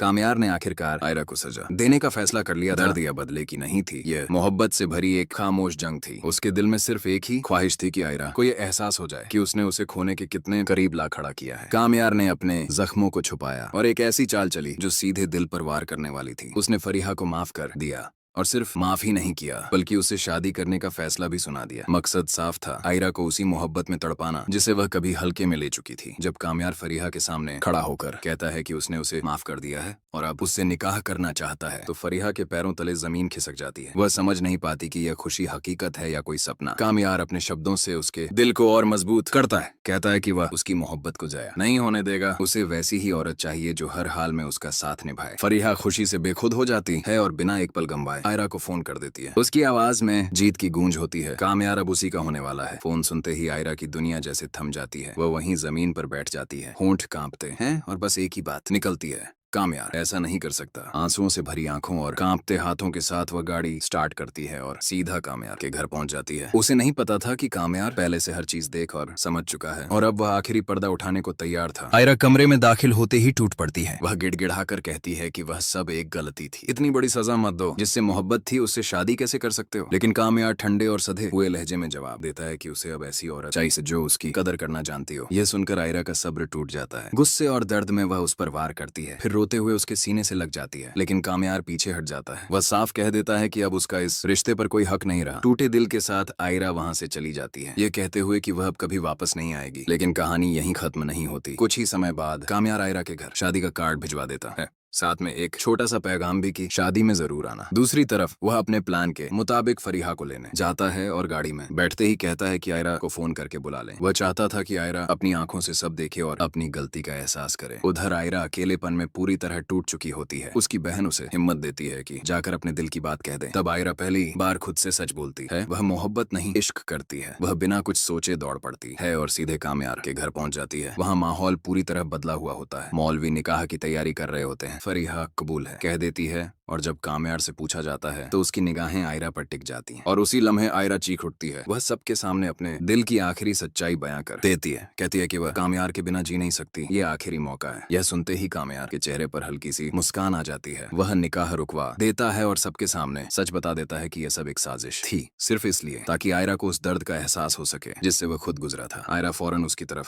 कामयार ने आखिरकार आयरा को सजा देने का फैसला कर लिया। दर्द या बदले की नहीं थी, यह मोहब्बत से भरी एक खामोश जंग थी। उसके दिल में सिर्फ एक ही ख्वाहिश थी कि आयरा को यह एहसास हो जाए कि उसने उसे खोने के कितने करीब ला खड़ा किया है। कामयार ने अपने जख्मों को छुपाया और एक ऐसी चाल चली जो सीधे दिल पर वार करने वाली थी। उसने फरीहा को माफ कर दिया और सिर्फ माफ ही नहीं किया बल्कि उसे शादी करने का फैसला भी सुना दिया। मकसद साफ था, आयरा को उसी मोहब्बत में तड़पाना जिसे वह कभी हल्के में ले चुकी थी। जब कामयार फरीहा के सामने खड़ा होकर कहता है कि उसने उसे माफ कर दिया है और अब उससे निकाह करना चाहता है, तो फरीहा के पैरों तले जमीन खिसक जाती है। वह समझ नहीं पाती कि यह खुशी हकीकत है या कोई सपना। कामयार अपने शब्दों से उसके दिल को और मजबूत करता है। कहता है कि वह उसकी मोहब्बत को जाया नहीं होने देगा। उसे वैसी ही औरत चाहिए जो हर हाल में उसका साथ निभाए। फरीहा खुशी से बेखुद हो जाती है और बिना एक पल गंवाए आयरा को फोन कर देती है। उसकी आवाज में जीत की गूंज होती है। कामयार अब उसी का होने वाला है। फोन सुनते ही आयरा की दुनिया जैसे थम जाती है। वह वहीं जमीन पर बैठ जाती है, होंठ कांपते हैं और बस एक ही बात निकलती है, कामयार ऐसा नहीं कर सकता। आंसुओं से भरी आंखों और कांपते हाथों के साथ वह गाड़ी स्टार्ट करती है और सीधा कामयार के घर पहुंच जाती है। उसे नहीं पता था कि कामयार पहले से हर चीज देख और समझ चुका है और अब वह आखिरी पर्दा उठाने को तैयार था। आयरा कमरे में दाखिल होते ही टूट पड़ती है। वह गिड़गिड़ाकर कहती है कि वह सब एक गलती थी। इतनी बड़ी सजा मत दो। जिससे मोहब्बत थी उससे शादी कैसे कर सकते हो? लेकिन कामयार ठंडे और सधे हुए लहजे में जवाब देता है कि उसे अब ऐसी औरत चाहिए जो उसकी कदर करना जानती हो। यह सुनकर आयरा का सब्र टूट जाता है। गुस्से और दर्द में वह उस पर वार करती है, फिर रोते हुए उसके सीने से लग जाती है। लेकिन कामयार पीछे हट जाता है। वह साफ कह देता है कि अब उसका इस रिश्ते पर कोई हक नहीं रहा। टूटे दिल के साथ आयरा वहां से चली जाती है, ये कहते हुए कि वह अब कभी वापस नहीं आएगी। लेकिन कहानी यहीं खत्म नहीं होती। कुछ ही समय बाद कामयार आयरा के घर शादी का कार्ड भिजवा देता है, साथ में एक छोटा सा पैगाम भी कि शादी में जरूर आना। दूसरी तरफ वह अपने प्लान के मुताबिक फरीहा को लेने जाता है और गाड़ी में बैठते ही कहता है कि आयरा को फोन करके बुला लें। वह चाहता था कि आयरा अपनी आंखों से सब देखे और अपनी गलती का एहसास करे। उधर आयरा अकेलेपन में पूरी तरह टूट चुकी होती है। उसकी बहन उसे हिम्मत देती है कि जाकर अपने दिल की बात कह दे। तब आयरा पहली बार खुद से सच बोलती है। वह मोहब्बत नहीं इश्क करती है। वह बिना कुछ सोचे दौड़ पड़ती है और सीधे कामयार के घर पहुंच जाती है। वहाँ माहौल पूरी तरह बदला हुआ होता है। मौलवी निकाह की तैयारी कर रहे होते हैं। फरीहा कबूल है कह देती है और जब कामयार से पूछा जाता है तो उसकी निगाहें आयरा पर टिक जाती हैं और उसी लम्हे आयरा चीख उठती है। वह सबके सामने अपने दिल की आखिरी सच्चाई बयां कर देती है। कहती है कि वह कामयार के बिना जी नहीं सकती, ये आखिरी मौका है। यह सुनते ही कामयार के चेहरे पर हल्की सी मुस्कान आ जाती है। वह निकाह रुकवा देता है और सबके सामने सच बता देता है कि यह सब एक साजिश थी, सिर्फ इसलिए ताकि आयरा को उस दर्द का एहसास हो सके जिससे वह खुद गुजरा था। आयरा फौरन उसकी तरफ